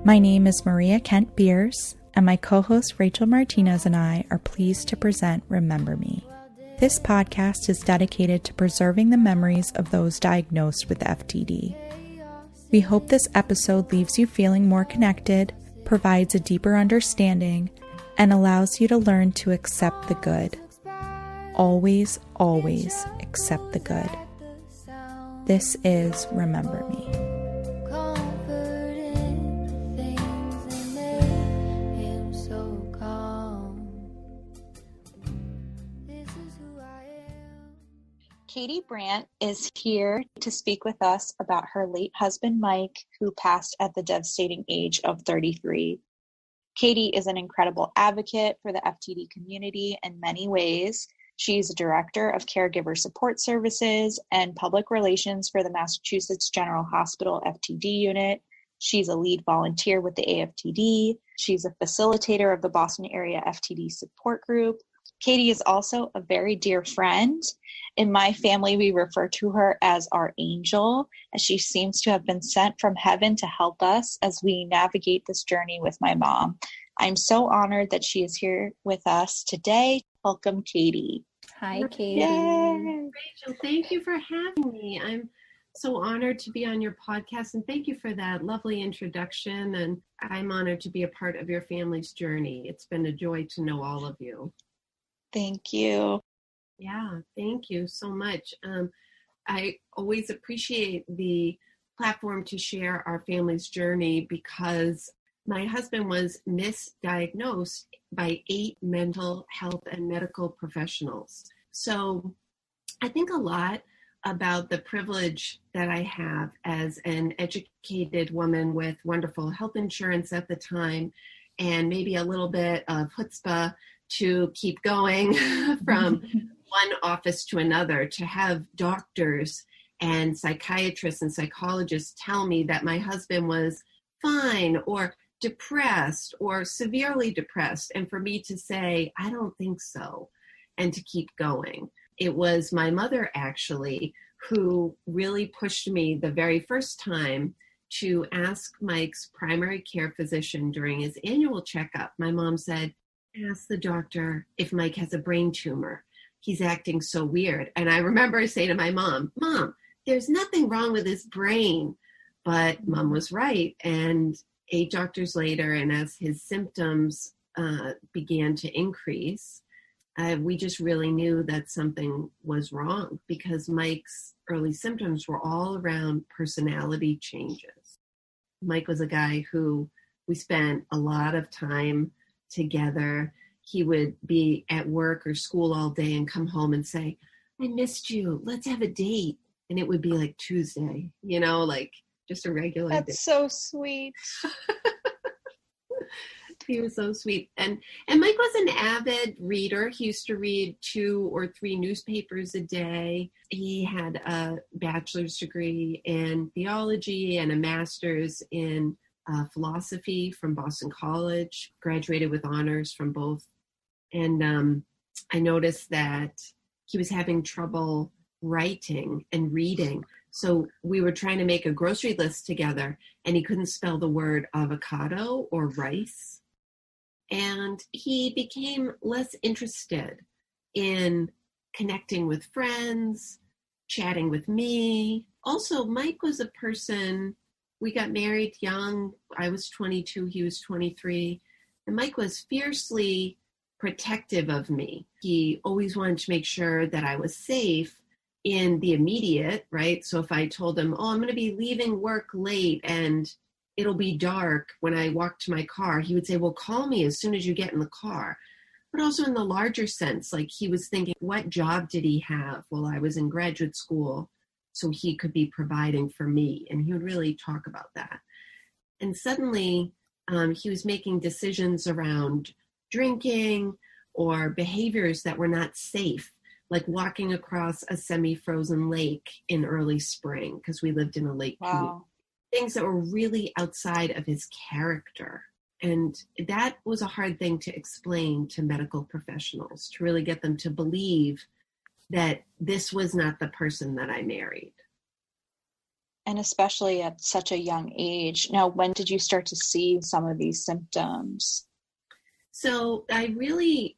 My name is Maria Kent Beers, and my co-host Rachel Martinez and I are pleased to present Remember Me. This podcast is dedicated to preserving the memories of those diagnosed with FTD. We hope this episode leaves you feeling more connected, provides a deeper understanding, and allows you to learn to accept the good. Always, always accept the good. This is Remember Me. Katie Brandt is here to speak with us about her late husband, Mike, who passed at the devastating age of 33. Katie is an incredible advocate for the FTD community in many ways. She's a director of caregiver support services and public relations for the Massachusetts General Hospital FTD unit. She's a lead volunteer with the AFTD. She's a facilitator of the Boston area FTD support group. Katie is also a very dear friend. In my family, we refer to her as our angel, as she seems to have been sent from heaven to help us as we navigate this journey with my mom. I'm so honored that she is here with us today. Welcome, Katie. Hi, Katie. Yay. Rachel, thank you for having me. I'm so honored to be on your podcast, and thank you for that lovely introduction. And I'm honored to be a part of your family's journey. It's been a joy to know all of you. Thank you. Yeah, thank you so much. I always appreciate the platform to share our family's journey because my husband was misdiagnosed by 8 mental health and medical professionals. So I think a lot about the privilege that I have as an educated woman with wonderful health insurance at the time, and maybe a little bit of chutzpah to keep going from one office to another, to have doctors and psychiatrists and psychologists tell me that my husband was fine or depressed or severely depressed, and for me to say, I don't think so, and to keep going. It was my mother, actually, who really pushed me the very first time to ask Mike's primary care physician during his annual checkup. My mom said, ask the doctor if Mike has a brain tumor. He's acting so weird. And I remember saying to my mom, there's nothing wrong with his brain. But Mom was right. And 8 doctors later, and as his symptoms began to increase, we just really knew that something was wrong because Mike's early symptoms were all around personality changes. Mike was a guy who we spent a lot of time together. He would be at work or school all day and come home and say, I missed you. Let's have a date. And it would be like Tuesday, like just a regular day. That's so sweet. He was so sweet. And Mike was an avid reader. He used to read 2 or 3 newspapers a day. He had a bachelor's degree in theology and a master's in philosophy from Boston College, graduated with honors from both. And I noticed that he was having trouble writing and reading. So we were trying to make a grocery list together, and he couldn't spell the word avocado or rice. And he became less interested in connecting with friends, chatting with me. Also, Mike was a person, we got married young. I was 22, he was 23. And Mike was fiercely protective of me. He always wanted to make sure that I was safe in the immediate, right? So if I told him, I'm going to be leaving work late and it'll be dark when I walk to my car, he would say, well, call me as soon as you get in the car. But also in the larger sense, like he was thinking, what job did he have while I was in graduate school so he could be providing for me? And he would really talk about that. And suddenly he was making decisions around drinking or behaviors that were not safe, like walking across a semi-frozen lake in early spring, because we lived in a lake community. Things that were really outside of his character. And that was a hard thing to explain to medical professionals, to really get them to believe that this was not the person that I married. And especially at such a young age. Now, when did you start to see some of these symptoms? So I really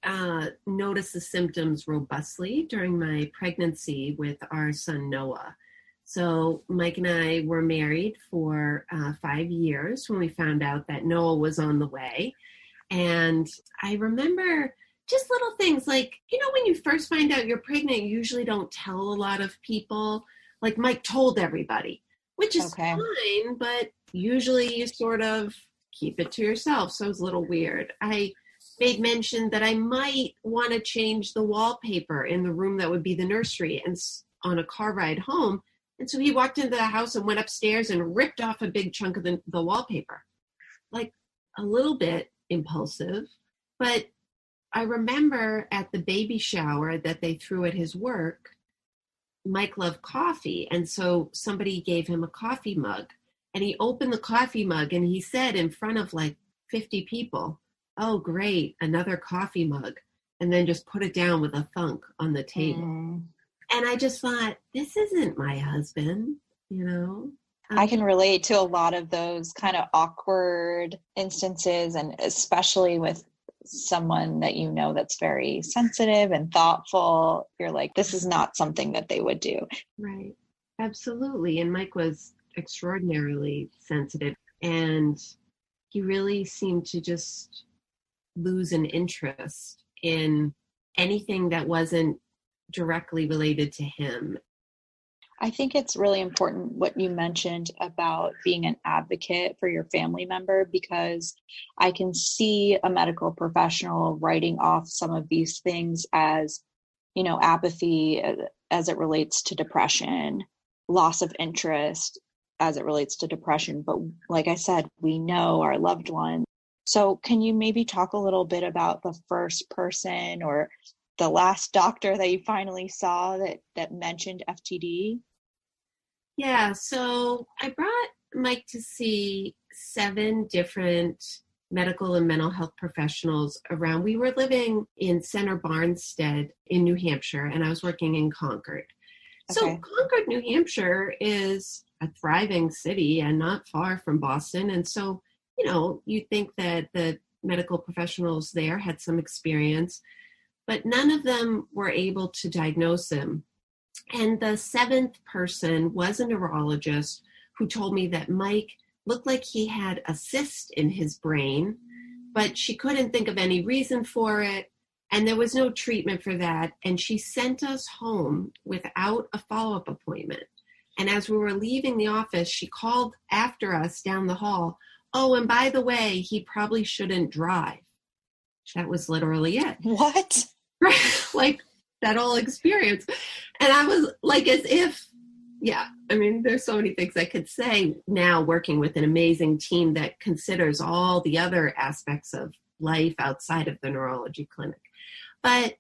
noticed the symptoms robustly during my pregnancy with our son Noah. So Mike and I were married for 5 years when we found out that Noah was on the way. And I remember just little things like, when you first find out you're pregnant, you usually don't tell a lot of people. Like Mike told everybody, which is fine, but usually you sort of keep it to yourself. So it was a little weird. I made mention that I might want to change the wallpaper in the room that would be the nursery and on a car ride home. And so he walked into the house and went upstairs and ripped off a big chunk of the wallpaper. Like a little bit impulsive, but I remember at the baby shower that they threw at his work, Mike loved coffee. And so somebody gave him a coffee mug and he opened the coffee mug and he said in front of like 50 people, "Oh, great, another coffee mug." And then just put it down with a thunk on the table. And I just thought, this isn't my husband, I can relate to a lot of those kind of awkward instances, and especially with someone that that's very sensitive and thoughtful. You're like, this is not something that they would do. Right. Absolutely. And Mike was extraordinarily sensitive, and he really seemed to just lose an interest in anything that wasn't directly related to him. I think it's really important what you mentioned about being an advocate for your family member, because I can see a medical professional writing off some of these things as, apathy as it relates to depression, loss of interest as it relates to depression. But like I said, we know our loved one. So can you maybe talk a little bit about the first person or the last doctor that you finally saw that mentioned FTD? Yeah, so I brought Mike to see 7 different medical and mental health professionals around. We were living in Center Barnstead in New Hampshire, and I was working in Concord. Okay. So Concord, New Hampshire is a thriving city and not far from Boston. And so, you'd think that the medical professionals there had some experience, but none of them were able to diagnose him. And the 7th person was a neurologist who told me that Mike looked like he had a cyst in his brain, but she couldn't think of any reason for it. And there was no treatment for that. And she sent us home without a follow-up appointment. And as we were leaving the office, she called after us down the hall. "Oh, and by the way, he probably shouldn't drive." That was literally it. What? Like that whole experience. And I was like, as if, there's so many things I could say now working with an amazing team that considers all the other aspects of life outside of the neurology clinic. But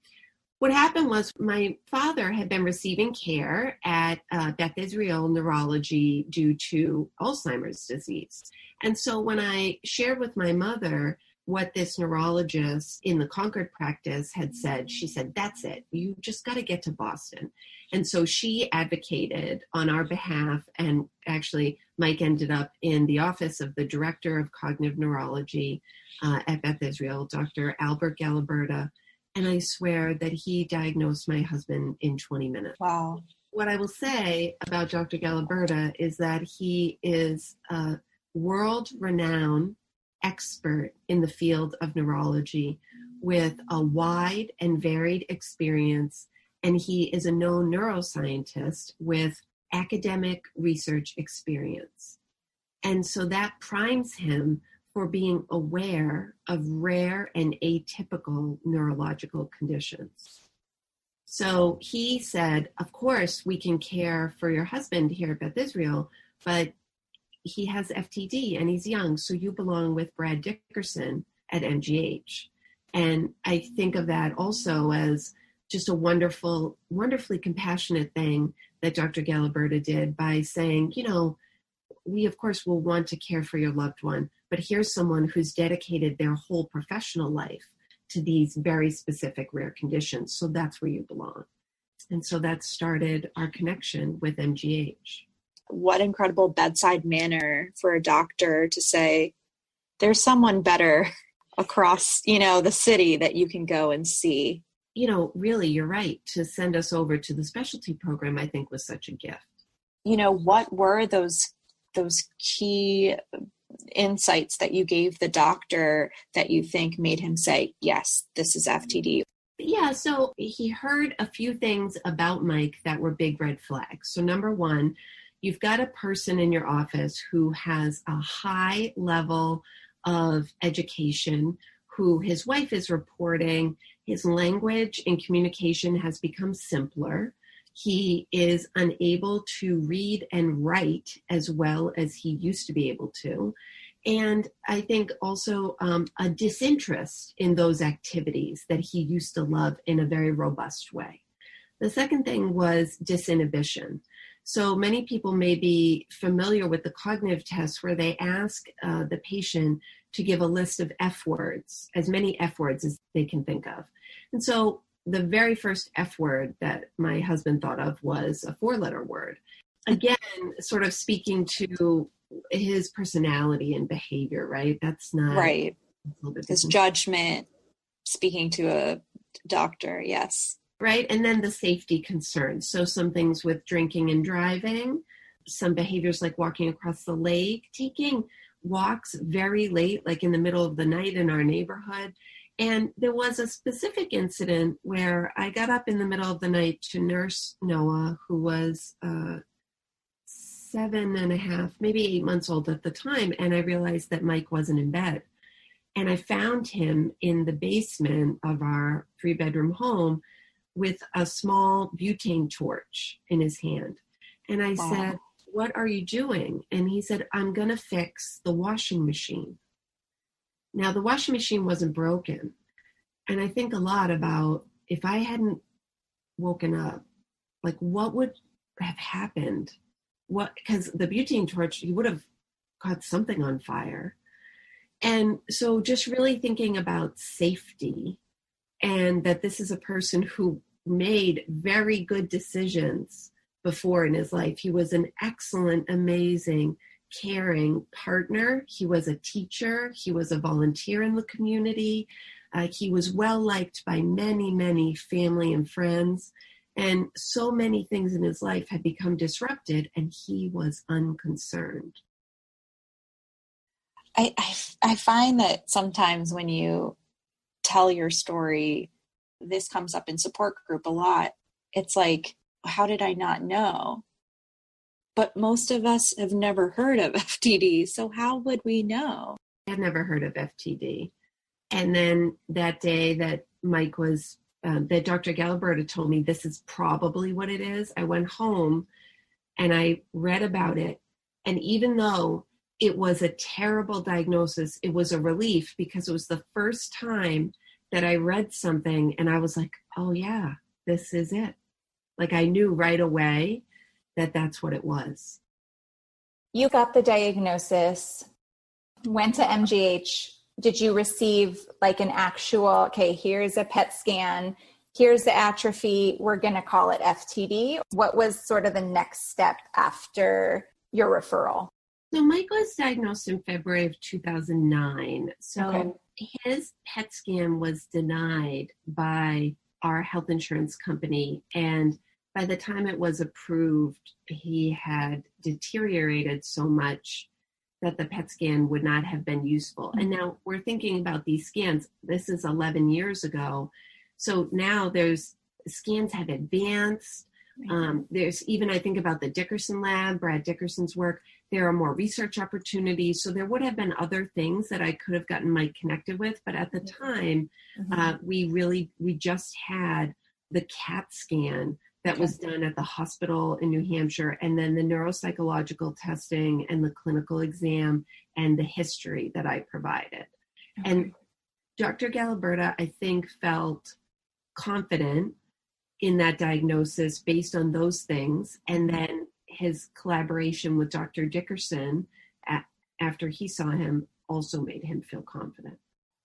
what happened was my father had been receiving care at Beth Israel Neurology due to Alzheimer's disease. And so when I shared with my mother what this neurologist in the Concord practice had said, she said, "That's it. You just got to get to Boston." And so she advocated on our behalf. And actually, Mike ended up in the office of the director of cognitive neurology at Beth Israel, Dr. Albert Galiberta. And I swear that he diagnosed my husband in 20 minutes. Wow. What I will say about Dr. Galiberta is that he is a world-renowned expert in the field of neurology with a wide and varied experience, and he is a known neuroscientist with academic research experience. And so that primes him for being aware of rare and atypical neurological conditions. So he said, "Of course, we can care for your husband here at Beth Israel, but he has FTD and he's young, so you belong with Brad Dickerson at MGH." And I think of that also as just a wonderfully compassionate thing that Dr. Galiberta did by saying, we of course will want to care for your loved one, but here's someone who's dedicated their whole professional life to these very specific rare conditions, so that's where you belong. And so that started our connection with MGH. What incredible bedside manner for a doctor to say, there's someone better across, the city that you can go and see. Really, you're right. To send us over to the specialty program, I think was such a gift. What were those key insights that you gave the doctor that you think made him say, yes, this is FTD? Yeah, so he heard a few things about Mike that were big red flags. So number one, you've got a person in your office who has a high level of education, who his wife is reporting his language and communication has become simpler. He is unable to read and write as well as he used to be able to. And I think also a disinterest in those activities that he used to love in a very robust way. The second thing was disinhibition. So many people may be familiar with the cognitive test where they ask the patient to give a list of F words, as many F words as they can think of. And so the very first F word that my husband thought of was a 4-letter word. Again, sort of speaking to his personality and behavior, right? That's not right. His judgment, speaking to a doctor, yes. Right. And then the safety concerns. So some things with drinking and driving, some behaviors like walking across the lake, taking walks very late, like in the middle of the night in our neighborhood. And there was a specific incident where I got up in the middle of the night to nurse Noah, who was 7.5, maybe 8 months old at the time. And I realized that Mike wasn't in bed. And I found him in the basement of our 3-bedroom home with a small butane torch in his hand. And I said, what are you doing? And he said, I'm going to fix the washing machine. Now, the washing machine wasn't broken. And I think a lot about if I hadn't woken up, like what would have happened? Because the butane torch, he would have caught something on fire. And so just really thinking about safety, and that this is a person who made very good decisions before in his life. He was an excellent, amazing, caring partner. He was a teacher. He was a volunteer in the community. He was well liked by many, many family and friends. And so many things in his life had become disrupted, and he was unconcerned. I find that sometimes when you tell your story, this comes up in support group a lot. It's like, how did I not know? But most of us have never heard of FTD, so how would we know? I had never heard of FTD. And then that day that Mike was, that Dr. Galiberta told me this is probably what it is, I went home and I read about it. And even though it was a terrible diagnosis, it was a relief because it was the first time that I read something and I was like, oh yeah, this is it. Like I knew right away that that's what it was. You got the diagnosis, went to MGH. Did you receive like an actual, okay, here's a PET scan, here's the atrophy, we're going to call it FTD? What was sort of the next step after your referral? So Mike was diagnosed in February of 2009. So his PET scan was denied by our health insurance company. And by the time it was approved, he had deteriorated so much that the PET scan would not have been useful. And now we're thinking about these scans. This is 11 years ago. So now scans have advanced. There's even, I think about the Dickerson lab, Brad Dickerson's work. There are more research opportunities. So there would have been other things that I could have gotten Mike connected with. But at the time, we just had the CAT scan that was done at the hospital in New Hampshire, and then the neuropsychological testing and the clinical exam and the history that I provided. And Dr. Galiberta, I think, felt confident in that diagnosis based on those things. And then his collaboration with Dr. Dickerson after he saw him also made him feel confident.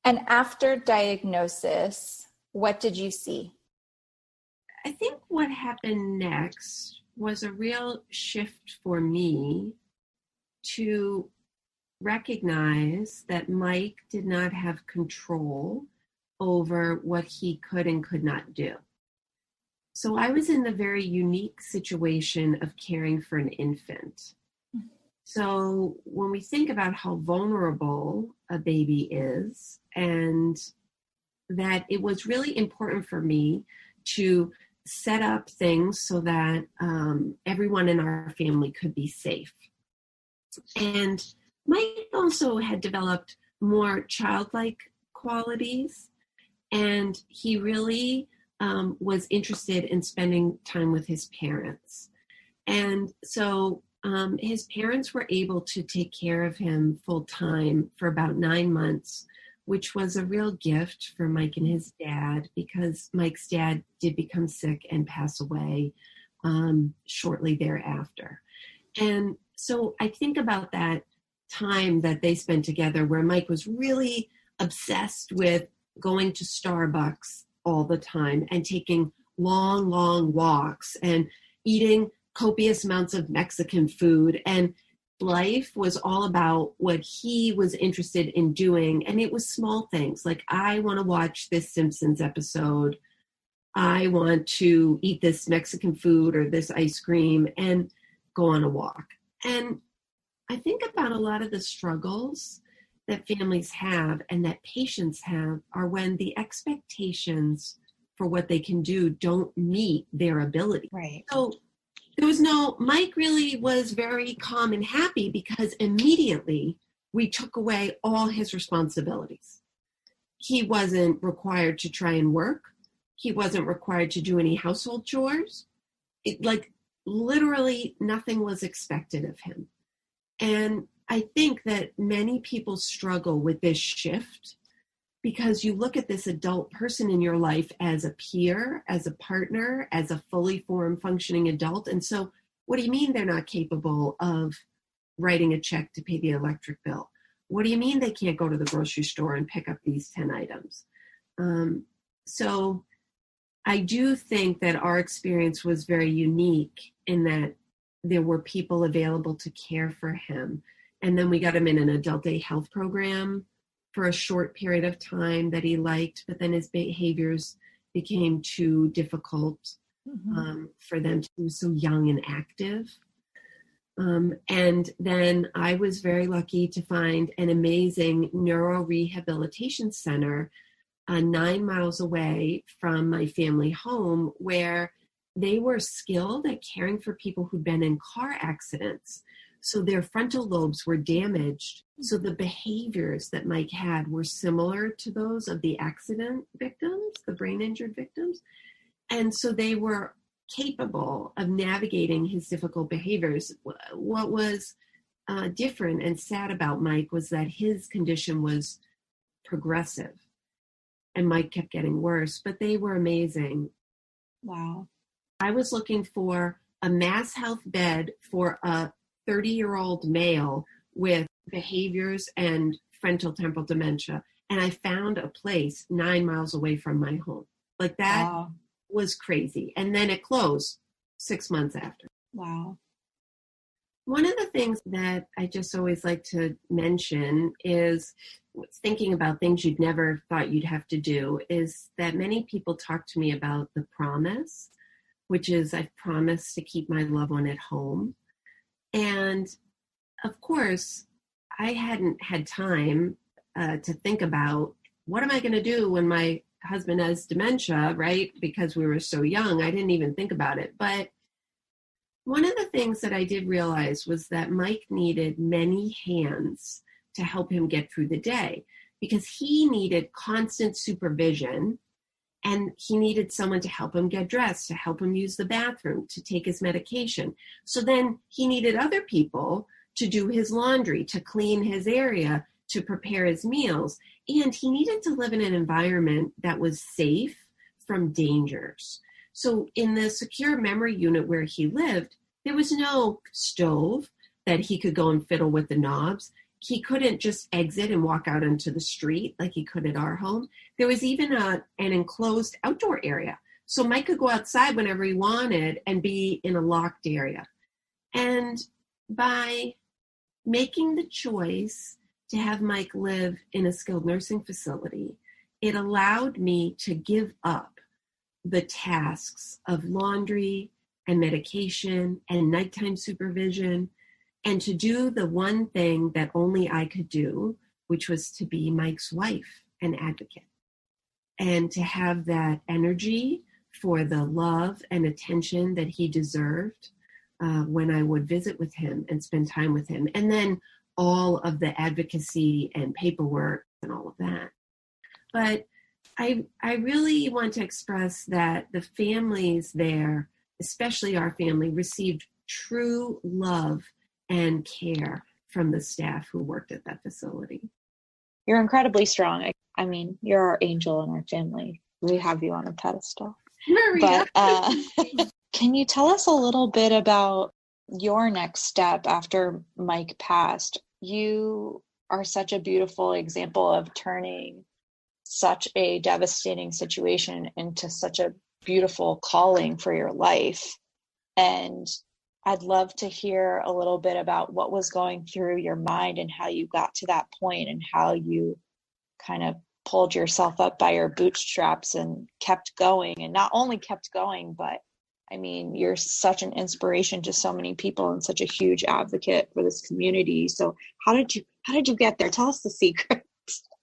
And after diagnosis, what did you see? I think what happened next was a real shift for me to recognize that Mike did not have control over what he could and could not do. So I was in the very unique situation of caring for an infant. So when we think about how vulnerable a baby is, and that it was really important for me to set up things so that everyone in our family could be safe. And Mike also had developed more childlike qualities, and he really was interested in spending time with his parents. And so his parents were able to take care of him full time for about 9 months, which was a real gift for Mike and his dad, because Mike's dad did become sick and pass away shortly thereafter. And so I think about that time that they spent together where Mike was really obsessed with going to Starbucks all the time and taking long, long walks and eating copious amounts of Mexican food. And life was all about what he was interested in doing. And it was small things like, I want to watch this Simpsons episode. I want to eat this Mexican food or this ice cream and go on a walk. And I think about a lot of the struggles that families have and that patients have are when the expectations for what they can do don't meet their ability. Right. So Mike really was very calm and happy because immediately we took away all his responsibilities. He wasn't required to try and work. He wasn't required to do any household chores. Literally nothing was expected of him. And I think that many people struggle with this shift because you look at this adult person in your life as a peer, as a partner, as a fully formed functioning adult. And so what do you mean they're not capable of writing a check to pay the electric bill? What do you mean they can't go to the grocery store and pick up these 10 items? So I do think that our experience was very unique in that there were people available to care for him. And then we got him in an adult day health program for a short period of time that he liked, but then his behaviors became too difficult for them to be so young and active. And then I was very lucky to find an amazing neurorehabilitation center 9 miles away from my family home, where they were skilled at caring for people who'd been in car accidents. So their frontal lobes were damaged. So the behaviors that Mike had were similar to those of the accident victims, the brain injured victims. And so they were capable of navigating his difficult behaviors. What was different and sad about Mike was that his condition was progressive and Mike kept getting worse, but they were amazing. Wow. I was looking for a mass health bed for a 30-year-old male with behaviors and frontal temporal dementia. And I found a place 9 miles away from my home. Like that Wow. was crazy. And then it closed 6 months after. Wow. One of the things that I just always like to mention is thinking about things you'd never thought you'd have to do is that many people talk to me about the promise, which is I've promised to keep my loved one at home. And of course, I hadn't had time to think about what am I going to do when my husband has dementia, right? Because we were so young, I didn't even think about it. But one of the things that I did realize was that Mike needed many hands to help him get through the day because he needed constant supervision and he needed someone to help him get dressed, to help him use the bathroom, to take his medication. So then he needed other people to do his laundry, to clean his area, to prepare his meals. And he needed to live in an environment that was safe from dangers. So in the secure memory unit where he lived, there was no stove that he could go and fiddle with the knobs. He couldn't just exit and walk out into the street like he could at our home. There was even an enclosed outdoor area So Mike could go outside whenever he wanted and be in a locked area. And by making the choice to have Mike live in a skilled nursing facility, it allowed me to give up the tasks of laundry and medication and nighttime supervision, and to do the one thing that only I could do, which was to be Mike's wife and advocate, and to have that energy for the love and attention that he deserved when I would visit with him and spend time with him. And then all of the advocacy and paperwork and all of that. But I really want to express that the families there, especially our family, received true love and care from the staff who worked at that facility. You're incredibly strong. I mean, you're our angel in our family. We have you on a pedestal. Maria. But can you tell us a little bit about your next step after Mike passed? You are such a beautiful example of turning such a devastating situation into such a beautiful calling for your life. And I'd love to hear a little bit about what was going through your mind and how you got to that point and how you kind of pulled yourself up by your bootstraps and kept going. And not only kept going, but I mean, you're such an inspiration to so many people and such a huge advocate for this community. So how did you get there? Tell us the secret.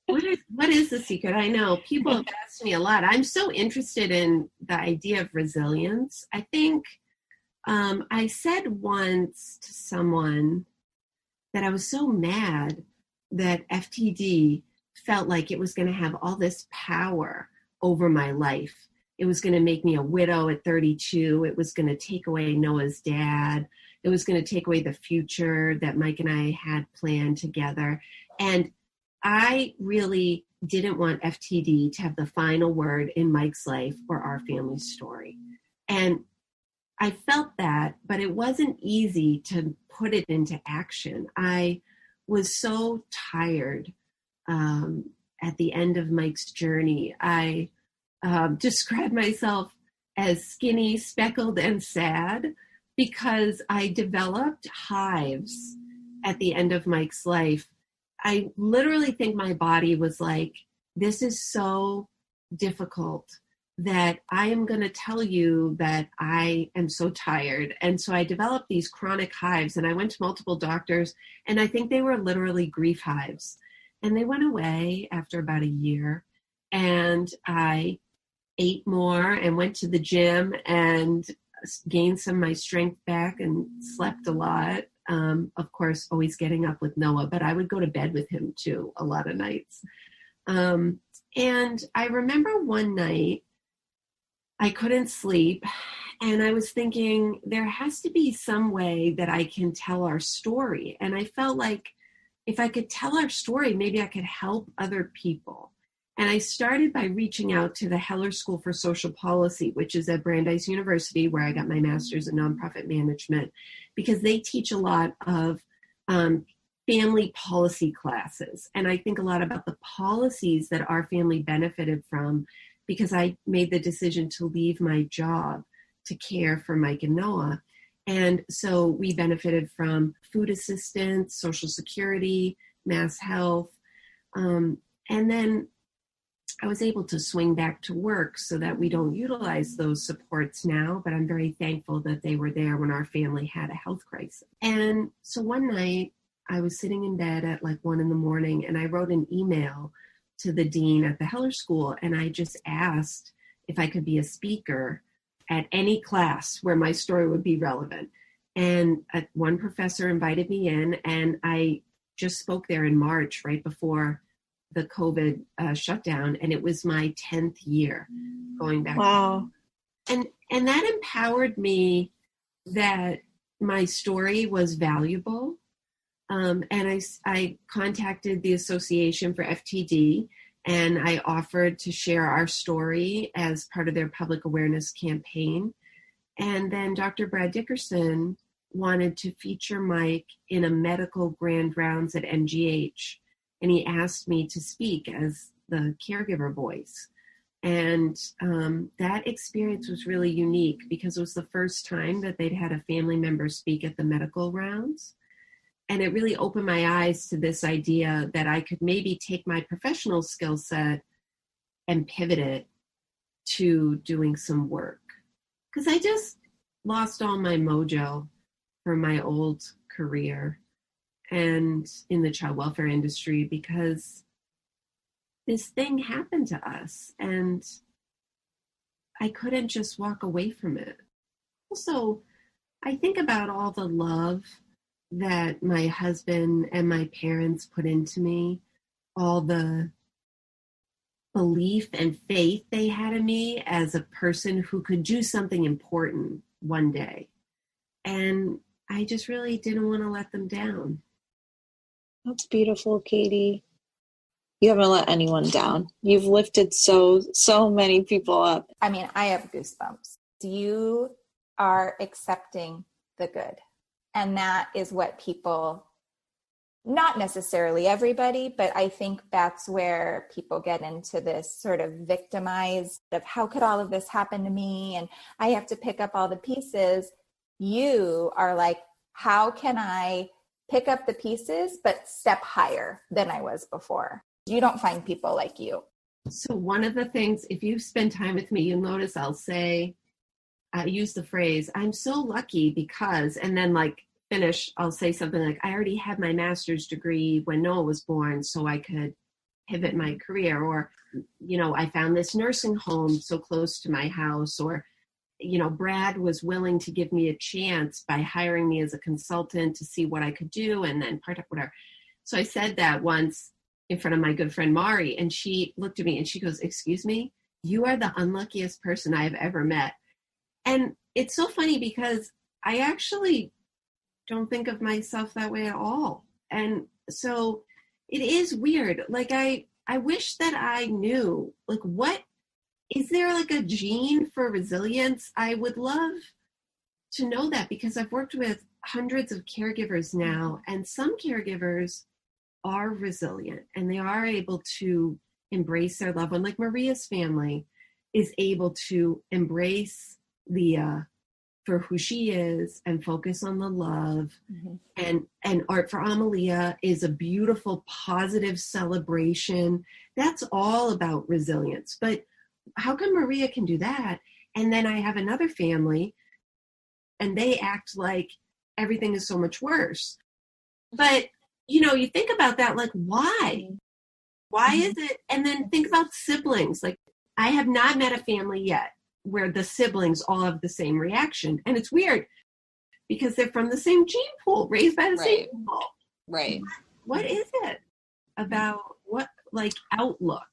What is the secret? I know people have asked me a lot. I'm so interested in the idea of resilience. I think I said once to someone that I was so mad that FTD felt like it was going to have all this power over my life. It was going to make me a widow at 32. It was going to take away Noah's dad. It was going to take away the future that Mike and I had planned together. And I really didn't want FTD to have the final word in Mike's life or our family's story. And I felt that, but it wasn't easy to put it into action. I was so tired at the end of Mike's journey. I described myself as skinny, speckled, and sad because I developed hives at the end of Mike's life. I literally think my body was like, this is so difficult that I am going to tell you that I am so tired. And so I developed these chronic hives, and I went to multiple doctors, and I think they were literally grief hives. And they went away after about a year, and I ate more and went to the gym and gained some of my strength back and slept a lot. Of course, always getting up with Noah, but I would go to bed with him too a lot of nights. And I remember one night I couldn't sleep, and I was thinking there has to be some way that I can tell our story. And I felt like if I could tell our story, maybe I could help other people. And I started by reaching out to the Heller School for Social Policy, which is at Brandeis University, where I got my master's in nonprofit management, because they teach a lot of family policy classes. And I think a lot about the policies that our family benefited from, because I made the decision to leave my job to care for Mike and Noah. And so we benefited from food assistance, Social Security, Mass Health. And then I was able to swing back to work so that we don't utilize those supports now, but I'm very thankful that they were there when our family had a health crisis. And so one night I was sitting in bed at like 1 a.m, and I wrote an email to the dean at the Heller School, and I just asked if I could be a speaker at any class where my story would be relevant. And one professor invited me in, and I just spoke there in March, right before the COVID shutdown, and it was my 10th year going back. Wow. And that empowered me that my story was valuable. And I contacted the Association for FTD, and I offered to share our story as part of their public awareness campaign. And then Dr. Brad Dickerson wanted to feature Mike in a medical grand rounds at MGH. And he asked me to speak as the caregiver voice. And that experience was really unique because it was the first time that they'd had a family member speak at the medical rounds. And it really opened my eyes to this idea that I could maybe take my professional skill set and pivot it to doing some work. Because I just lost all my mojo from my old career and in the child welfare industry because this thing happened to us and I couldn't just walk away from it. Also, I think about all the love that my husband and my parents put into me, all the belief and faith they had in me as a person who could do something important one day. And I just really didn't want to let them down. That's beautiful, Katie. You haven't let anyone down. You've lifted so many people up. I mean, I have goosebumps. You are accepting the good. And that is what people, not necessarily everybody, but I think that's where people get into this sort of victimized of how could all of this happen to me? And I have to pick up all the pieces. You are like, how can I pick up the pieces, but step higher than I was before? You don't find people like you. So one of the things, if you spend time with me, you'll notice I'll say, I use the phrase, I'm so lucky because, and then like finish, I'll say something like, I already had my master's degree when Noah was born, so I could pivot my career. Or, you know, I found this nursing home so close to my house. Or, you know, Brad was willing to give me a chance by hiring me as a consultant to see what I could do. And then whatever. So I said that once in front of my good friend Mari, and she looked at me and she goes, excuse me, you are the unluckiest person I have ever met. And it's so funny because I actually don't think of myself that way at all. And so it is weird. Like I wish that I knew, like, what is there, like a gene for resilience? I would love to know that because I've worked with hundreds of caregivers now, and some caregivers are resilient and they are able to embrace their loved one. Like Maria's family is able to embrace Leah for who she is and focus on the love. Mm-hmm. And Art for Amalia is a beautiful, positive celebration. That's all about resilience. But how come Maria can do that? And then I have another family and they act like everything is so much worse. But, you know, you think about that, like, why? Why is it? And then think about siblings. Like, I have not met a family yet where the siblings all have the same reaction. And it's weird because they're from the same gene pool, raised by the same people. Right. What is it about what, like, outlook?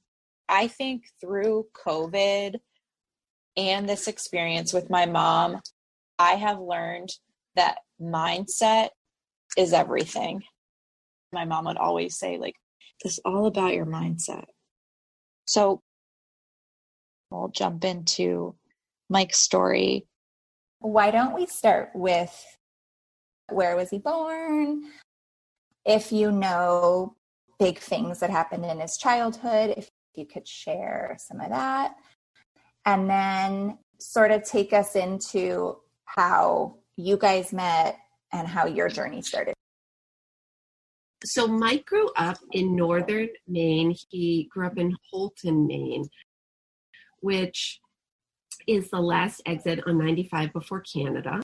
I think through COVID and this experience with my mom, I have learned that mindset is everything. My mom would always say, like, this is all about your mindset. So we'll jump into Mike's story. Why don't we start with where was he born? If you know big things that happened in his childhood, if you could share some of that. And then sort of take us into how you guys met and how your journey started. So Mike grew up in northern Maine. He grew up in Houlton, Maine, which is the last exit on 95 before Canada,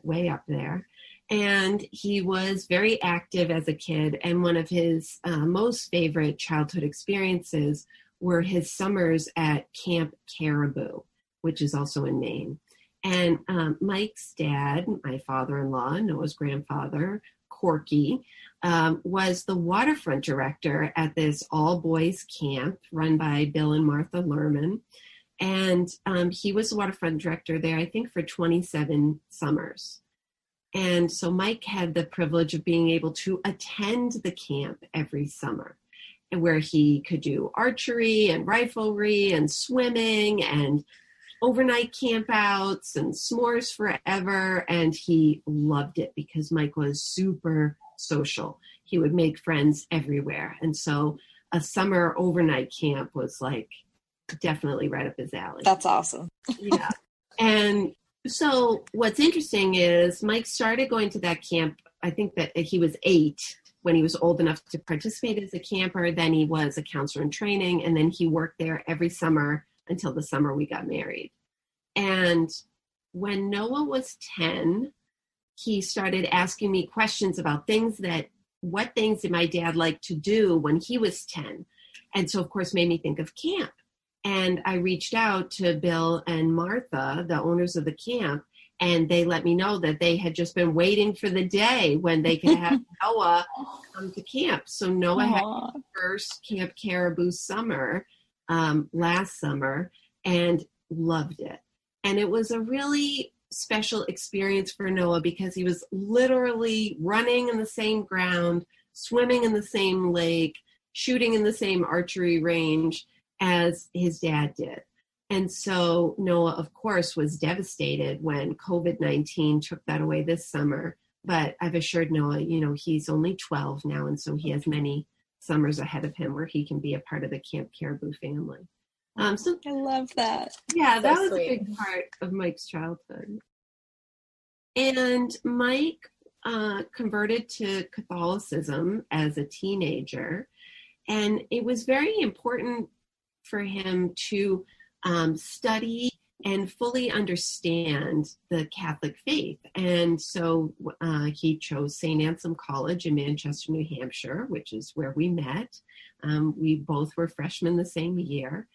way up there. And he was very active as a kid. And one of his most favorite childhood experiences were his summers at Camp Caribou, which is also in Maine. And Mike's dad, my father-in-law, Noah's grandfather, Corky, was the waterfront director at this all-boys camp run by Bill and Martha Lerman. And he was the waterfront director there, I think, for 27 summers. And so Mike had the privilege of being able to attend the camp every summer, and where he could do archery and riflery and swimming and overnight campouts and s'mores forever. And he loved it because Mike was super social. He would make friends everywhere. And so a summer overnight camp was like definitely right up his alley. That's awesome. Yeah. And so what's interesting is Mike started going to that camp. I think that he was 8 when he was old enough to participate as a camper. Then he was a counselor in training, and then he worked there every summer until the summer we got married. And when Noah was 10, he started asking me questions about what things did my dad like to do when he was 10? And so, of course, made me think of camp. And I reached out to Bill and Martha, the owners of the camp, and they let me know that they had just been waiting for the day when they could have Noah come to camp. So Noah had his first Camp Caribou summer last summer and loved it. And it was a really special experience for Noah because he was literally running in the same ground, swimming in the same lake, shooting in the same archery range as his dad did. And so Noah, of course, was devastated when COVID-19 took that away this summer. But I've assured Noah, he's only 12 now, and so he has many summers ahead of him where he can be a part of the Camp Caribou family. So I love that. Yeah, So that was sweet. a big part of Mike's childhood. And Mike converted to Catholicism as a teenager. And it was very important for him to study and fully understand the Catholic faith. And so he chose St. Anselm College in Manchester, New Hampshire, which is where we met. We both were freshmen the same year.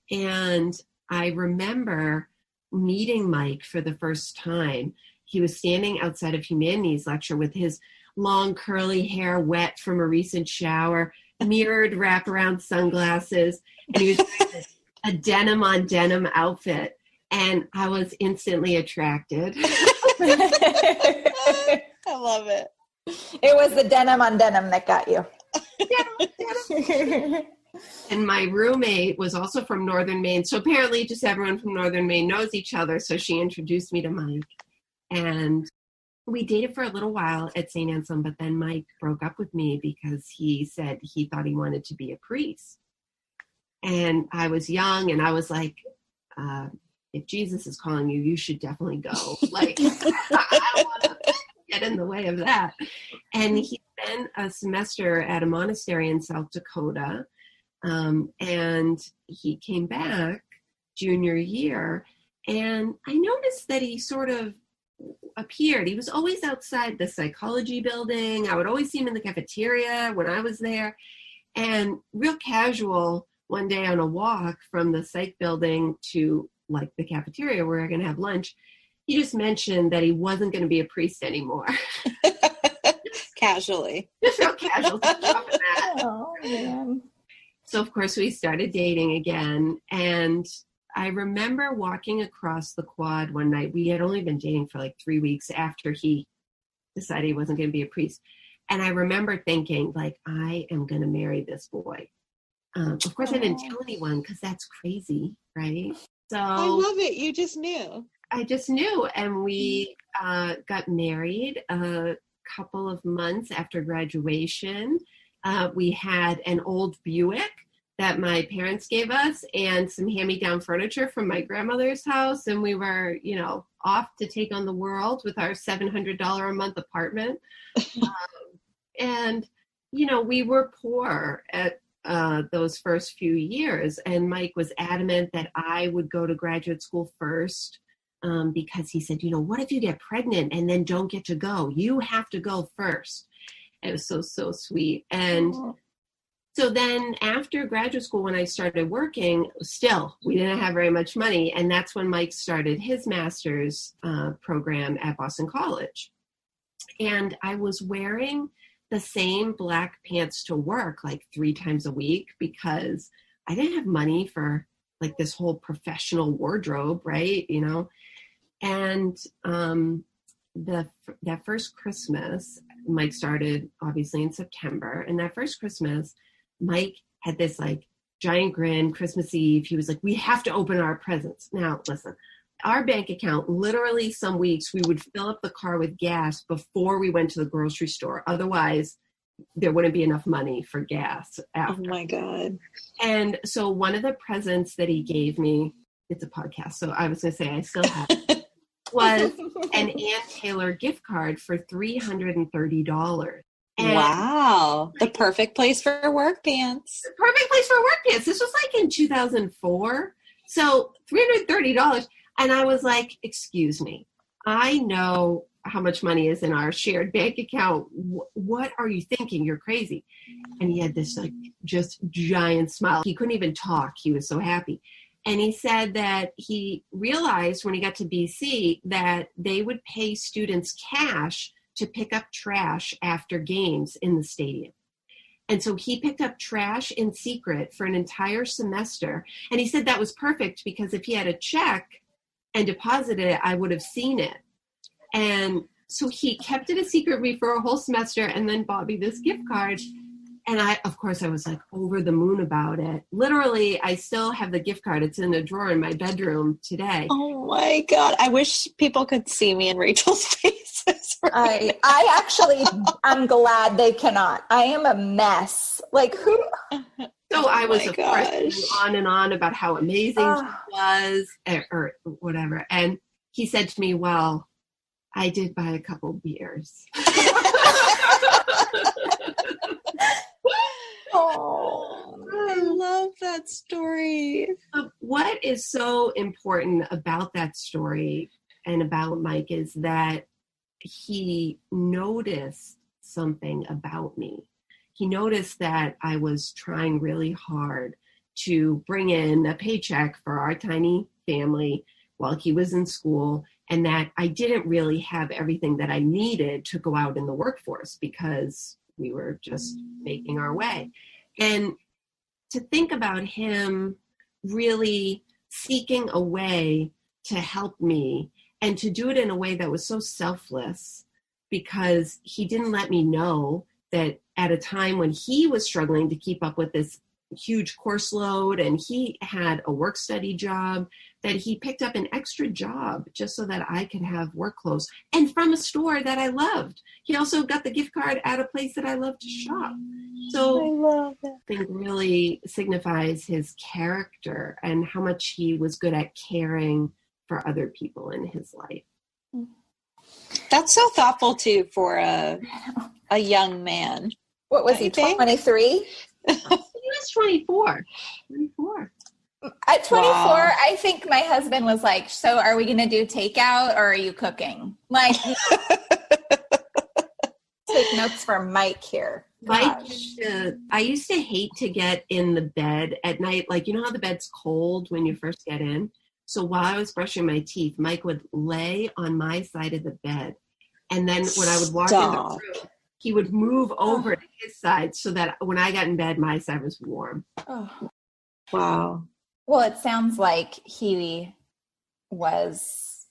And I remember meeting Mike for the first time. He was standing outside of humanities lecture with his long curly hair wet from a recent shower, mirrored wraparound sunglasses, and he was wearing a denim on denim outfit. And I was instantly attracted. I love it. It was the denim on denim that got you. And my roommate was also from Northern Maine. So apparently just everyone from Northern Maine knows each other. So she introduced me to Mike. And we dated for a little while at St. Anselm, but then Mike broke up with me because he said he thought he wanted to be a priest. And I was young, and I was like, if Jesus is calling you, you should definitely go. Like, I don't want to get in the way of that. And he spent a semester at a monastery in South Dakota. And he came back junior year, and I noticed that he sort of appeared. He was always outside the psychology building. I would always see him in the cafeteria when I was there. And real casual, one day on a walk from the psych building to like the cafeteria where we're going to have lunch, he just mentioned that he wasn't going to be a priest anymore. Casually. Just real casual. Oh, man. So, of course, we started dating again. And I remember walking across the quad one night. We had only been dating for like 3 weeks after he decided he wasn't going to be a priest. And I remember thinking, like, I am going to marry this boy. Of course, I didn't tell anyone because that's crazy, right? So I love it. You just knew. I just knew. And we got married a couple of months after graduation. We had an old Buick that my parents gave us and some hand-me-down furniture from my grandmother's house. And we were, off to take on the world with our $700 a month apartment. And, we were poor at those first few years. And Mike was adamant that I would go to graduate school first because he said, what if you get pregnant and then don't get to go? You have to go first. It was so sweet. And so then after graduate school, when I started working, still, we didn't have very much money. And that's when Mike started his master's program at Boston College. And I was wearing the same black pants to work like 3 times a week because I didn't have money for like this whole professional wardrobe, right? And that first Christmas, Mike started obviously in September. And that first Christmas, Mike had this like giant grin, Christmas Eve. He was like, we have to open our presents. Now, listen, our bank account, literally some weeks we would fill up the car with gas before we went to the grocery store. Otherwise, there wouldn't be enough money for gas after. Oh my God. And so one of the presents that he gave me, it's a podcast, so I was going to say I still have it, was an Ann Taylor gift card for $330. And wow. The perfect place for work pants. the perfect place for work pants. This was like in 2004. So $330. And I was like, excuse me, I know how much money is in our shared bank account. What are you thinking? You're crazy. And he had this like just giant smile. He couldn't even talk. He was so happy. And he said that he realized when he got to BC that they would pay students cash to pick up trash after games in the stadium. And so he picked up trash in secret for an entire semester. And he said that was perfect because if he had a check and deposited it, I would have seen it. And so he kept it a secret from me for a whole semester and then bought me this gift card. And of course, I was like over the moon about it. Literally, I still have the gift card. It's in a drawer in my bedroom today. Oh my God. I wish people could see me and Rachel's faces. Right I'm glad they cannot. I am a mess. Like who? So I was of course going on and on about how amazing she was or whatever. And he said to me, well, I did buy a couple beers. Oh, I love that story. What is so important about that story and about Mike is that he noticed something about me. He noticed that I was trying really hard to bring in a paycheck for our tiny family while he was in school, and that I didn't really have everything that I needed to go out in the workforce because we were just making our way. And to think about him really seeking a way to help me and to do it in a way that was so selfless, because he didn't let me know that at a time when he was struggling to keep up with this huge course load and he had a work study job, that he picked up an extra job just so that I could have work clothes and from a store that I loved. He also got the gift card at a place that I love to shop. So I love that. I think really signifies his character and how much he was good at caring for other people in his life. That's so thoughtful too for a young man. What was he, 23? He was 24. 24. At 24, Wow. I think my husband was like, so are we going to do takeout or are you cooking? Like, take notes for Mike here. Mike I used to hate to get in the bed at night. Like, you know how the bed's cold when you first get in? So while I was brushing my teeth, Mike would lay on my side of the bed. And then when I would walk in the room, he would move over to his side so that when I got in bed, my side was warm. Oh. Wow. Well, it sounds like he was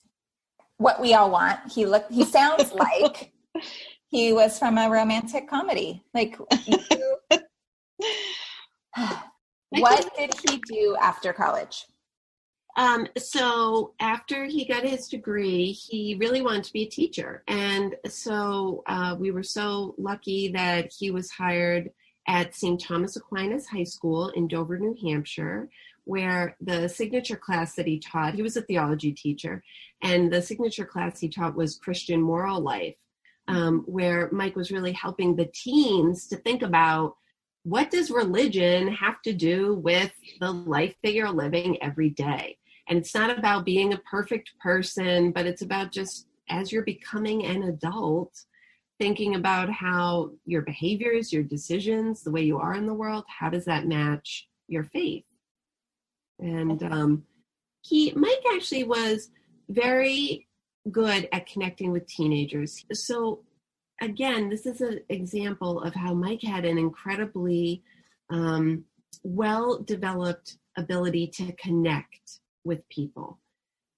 what we all want. He sounds like he was from a romantic comedy. Like, what did he do after college? So after he got his degree, he really wanted to be a teacher. And so we were so lucky that he was hired at St. Thomas Aquinas High School in Dover, New Hampshire, where the signature class that he taught, he was a theology teacher, and the signature class he taught was Christian moral life, where Mike was really helping the teens to think about, what does religion have to do with the life that you're living every day? And it's not about being a perfect person, but it's about just as you're becoming an adult, thinking about how your behaviors, your decisions, the way you are in the world, how does that match your faith? And Mike actually was very good at connecting with teenagers. So again, this is an example of how Mike had an incredibly well-developed ability to connect with people.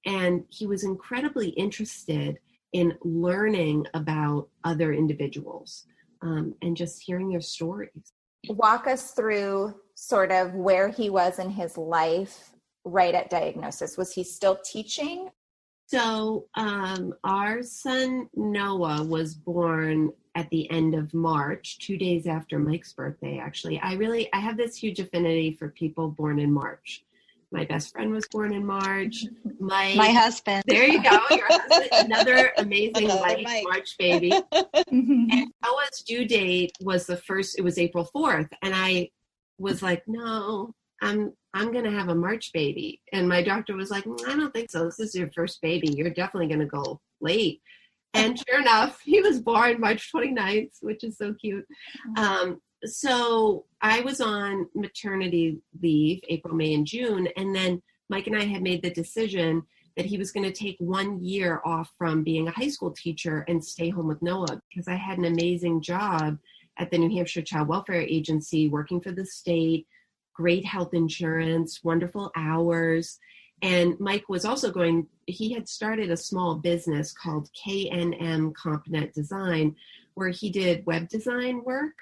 And he was incredibly interested in learning about other individuals and just hearing their stories. Walk us through sort of where he was in his life right at diagnosis. Was he still teaching? So our son Noah was born at the end of March, 2 days after Mike's birthday, actually. I have this huge affinity for people born in March. My best friend was born in March. My husband. There you go. Your husband, another amazing light March baby. And Noah's due date was it was April 4th. And I was like, no, I'm going to have a March baby. And my doctor was like, I don't think so. This is your first baby. You're definitely going to go late. And sure enough, he was born March 29th, which is so cute. So I was on maternity leave, April, May, and June. And then Mike and I had made the decision that he was going to take 1 year off from being a high school teacher and stay home with Noah, because I had an amazing job at the New Hampshire Child Welfare Agency, working for the state, great health insurance, wonderful hours. And Mike was also he had started a small business called KNM CompNet Design, where he did web design work,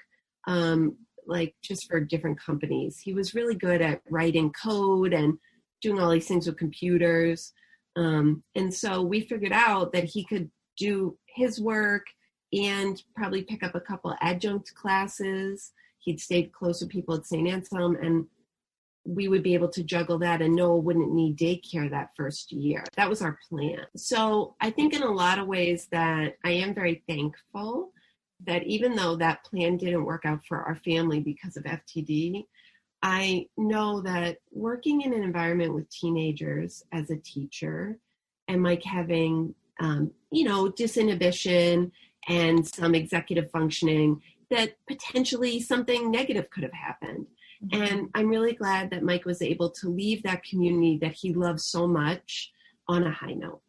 like just for different companies. He was really good at writing code and doing all these things with computers. And so we figured out that he could do his work and probably pick up a couple adjunct classes. He'd stayed close with people at St. Anselm, and we would be able to juggle that, and Noah wouldn't need daycare that first year. That was our plan. So I think in a lot of ways that I am very thankful that even though that plan didn't work out for our family because of FTD, I know that working in an environment with teenagers as a teacher, and Mike having, disinhibition and some executive functioning, that potentially something negative could have happened. Mm-hmm. And I'm really glad that Mike was able to leave that community that he loves so much on a high note,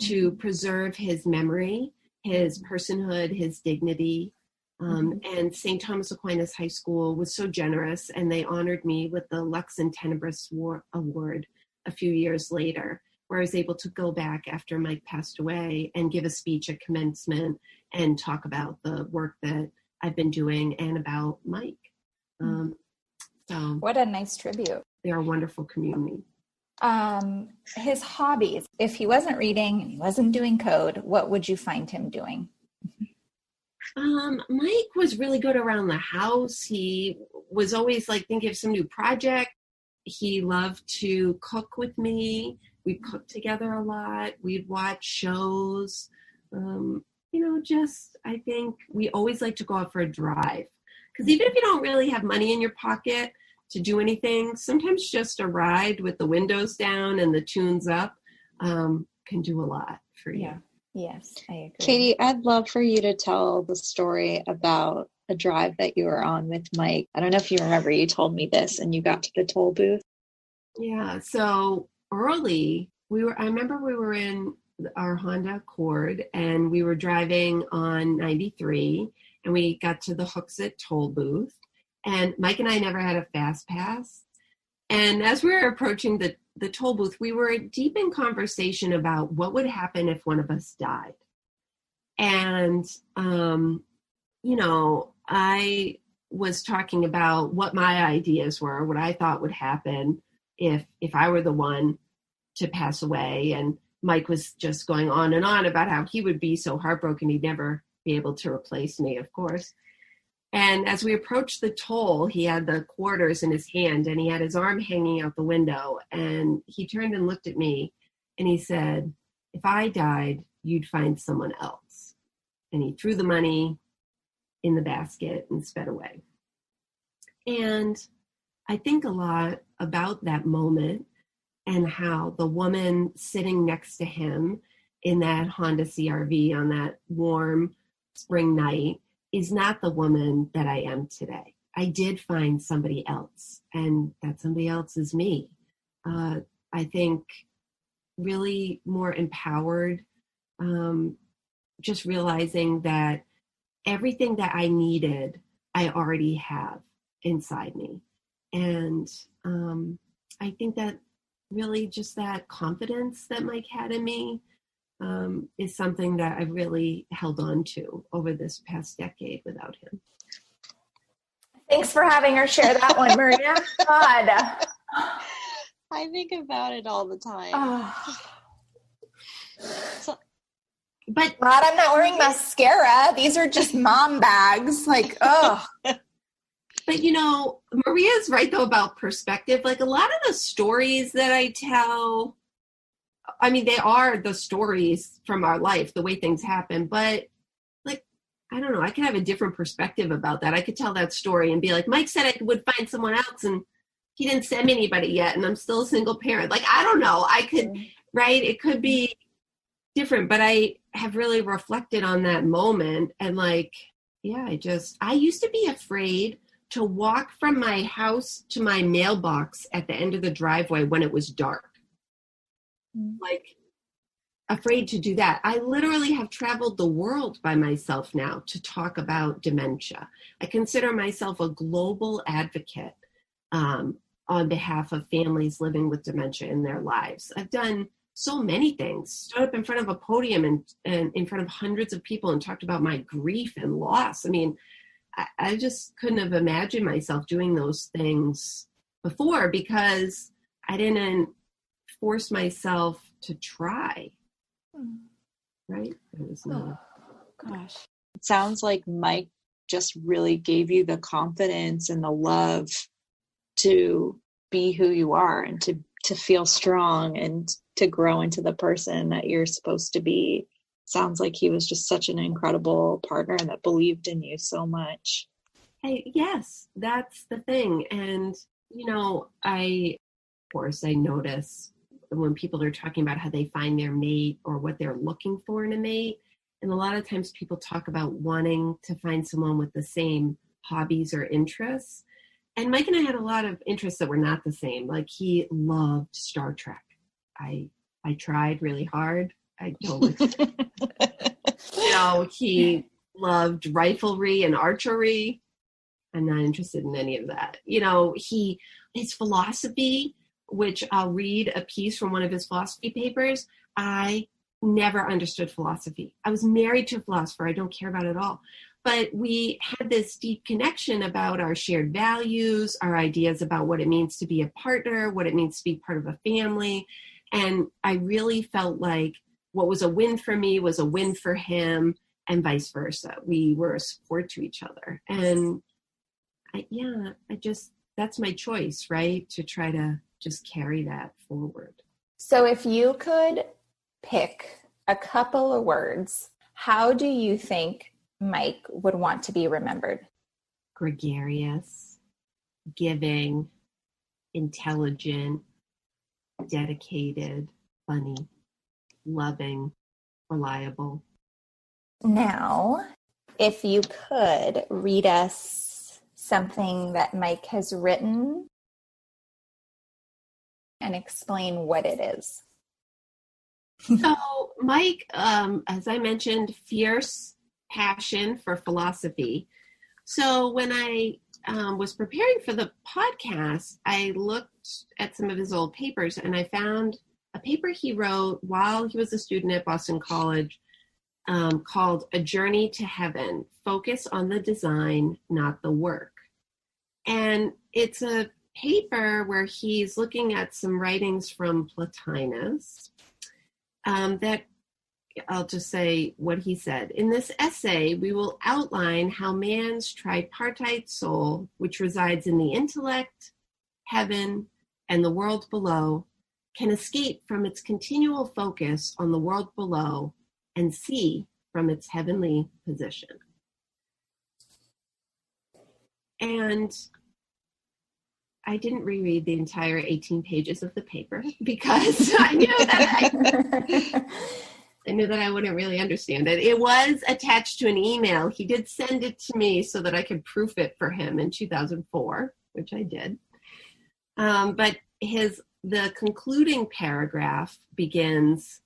to preserve his memory, his personhood, his dignity. And St. Thomas Aquinas High School was so generous, and they honored me with the Lux in Tenebris Award a few years later, where I was able to go back after Mike passed away and give a speech at commencement and talk about the work that I've been doing and about Mike. So what a nice tribute. They're a wonderful community. His hobbies, if he wasn't reading and he wasn't doing code, what would you find him doing? Mike was really good around the house. He was always thinking of some new project. He loved to cook with me. We'd cook together a lot. We'd watch shows. I think we always like to go out for a drive. Because even if you don't really have money in your pocket to do anything, sometimes just a ride with the windows down and the tunes up can do a lot for you. Yeah. Yes, I agree. Katie, I'd love for you to tell the story about a drive that you were on with Mike. I don't know if you remember, you told me this and you got to the toll booth. Yeah, so early, I remember we were in our Honda Accord and we were driving on 93 and we got to the Hooksett toll booth, and Mike and I never had a fast pass. And as we were approaching the toll booth, we were deep in conversation about what would happen if one of us died. And, I was talking about what my ideas were, what I thought would happen if I were the one to pass away. And Mike was just going on and on about how he would be so heartbroken he'd never be able to replace me, of course. And as we approached the toll, he had the quarters in his hand and he had his arm hanging out the window. And he turned and looked at me and he said, "If I died, you'd find someone else." And he threw the money in the basket and sped away. And I think a lot about that moment and how the woman sitting next to him in that Honda CR-V on that warm spring night is not the woman that I am today. I did find somebody else, and that somebody else is me. I think really more empowered, just realizing that everything that I needed, I already have inside me. And I think that really just that confidence that Mike had in me is something that I've really held on to over this past decade without him. Thanks for having her share that one, Maria. God. I think about it all the time. But Glad I'm not wearing mascara. These are just mom bags. Like, oh. But, Maria's right, though, about perspective. Like, a lot of the stories that I tell, I mean, they are the stories from our life, the way things happen. But, like, I don't know, I could have a different perspective about that. I could tell that story and be like, Mike said I would find someone else, and he didn't send anybody yet, and I'm still a single parent. Like, I don't know. I could, right? It could be different, but I have really reflected on that moment. And, like, yeah, I used to be afraid to walk from my house to my mailbox at the end of the driveway when it was dark. Like, afraid to do that. I literally have traveled the world by myself now to talk about dementia. I consider myself a global advocate on behalf of families living with dementia in their lives. I've done so many things, stood up in front of a podium and in front of hundreds of people and talked about my grief and loss. I mean, I just couldn't have imagined myself doing those things before because I didn't force myself to try. Right? It was not. Oh, gosh. It sounds like Mike just really gave you the confidence and the love to be who you are and to feel strong and to grow into the person that you're supposed to be. Sounds like he was just such an incredible partner that believed in you so much. Hey, yes, that's the thing. And, of course, I notice when people are talking about how they find their mate or what they're looking for in a mate. And a lot of times people talk about wanting to find someone with the same hobbies or interests. And Mike and I had a lot of interests that were not the same. Like, he loved Star Trek. I tried really hard. I don't. He loved riflery and archery. I'm not interested in any of that. His philosophy, which I'll read a piece from one of his philosophy papers. I never understood philosophy. I was married to a philosopher. I don't care about it at all. But we had this deep connection about our shared values, our ideas about what it means to be a partner, what it means to be part of a family. And I really felt like what was a win for me was a win for him, and vice versa. We were a support to each other. And that's my choice, right? To try to just carry that forward. So if you could pick a couple of words, how do you think Mike would want to be remembered? Gregarious, giving, intelligent, dedicated, funny, loving, reliable. Now, if you could read us something that Mike has written and explain what it is. So Mike, as I mentioned, fierce passion for philosophy. So when I was preparing for the podcast, I looked at some of his old papers and I found a paper he wrote while he was a student at Boston College called A Journey to Heaven, Focus on the Design, Not the Work. And it's a paper where he's looking at some writings from Plotinus that I'll just say what he said. In this essay, we will outline how man's tripartite soul, which resides in the intellect, heaven, and the world below, can escape from its continual focus on the world below and see from its heavenly position. And I didn't reread the entire 18 pages of the paper because I knew that I wouldn't really understand it. It was attached to an email. He did send it to me so that I could proof it for him in 2004, which I did. But the concluding paragraph begins,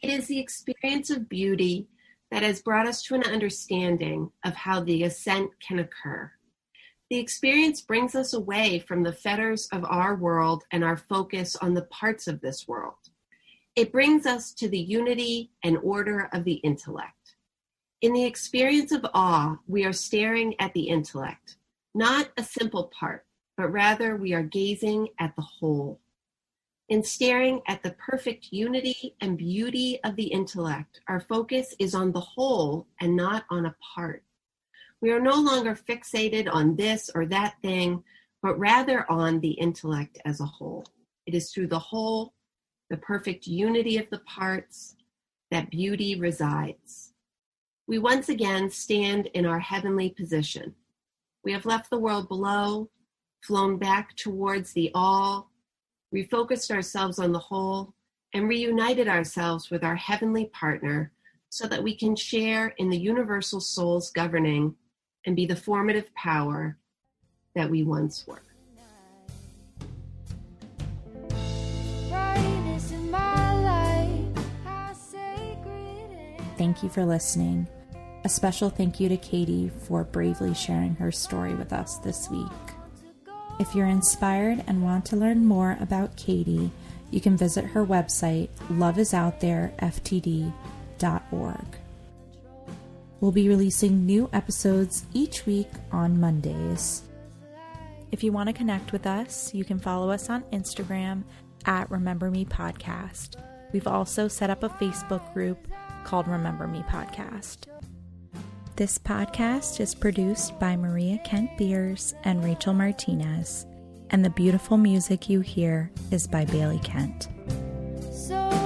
"It is the experience of beauty that has brought us to an understanding of how the ascent can occur. The experience brings us away from the fetters of our world and our focus on the parts of this world. It brings us to the unity and order of the intellect. In the experience of awe, we are staring at the intellect, not a simple part, but rather we are gazing at the whole. In staring at the perfect unity and beauty of the intellect, our focus is on the whole and not on a part. We are no longer fixated on this or that thing, but rather on the intellect as a whole. It is through the whole, the perfect unity of the parts, that beauty resides. We once again stand in our heavenly position. We have left the world below, flown back towards the all, refocused ourselves on the whole, and reunited ourselves with our heavenly partner so that we can share in the universal soul's governing and be the formative power that we once were. Thank you for listening. A special thank you to Katie for bravely sharing her story with us this week. If you're inspired and want to learn more about Katie, you can visit her website, loveisoutthereftd.org. We'll be releasing new episodes each week on Mondays. If you want to connect with us, you can follow us on Instagram at Remember Me Podcast. We've also set up a Facebook group called Remember Me Podcast. This podcast is produced by Maria Kent Beers and Rachel Martinez, and the beautiful music you hear is by Bailey Kent. So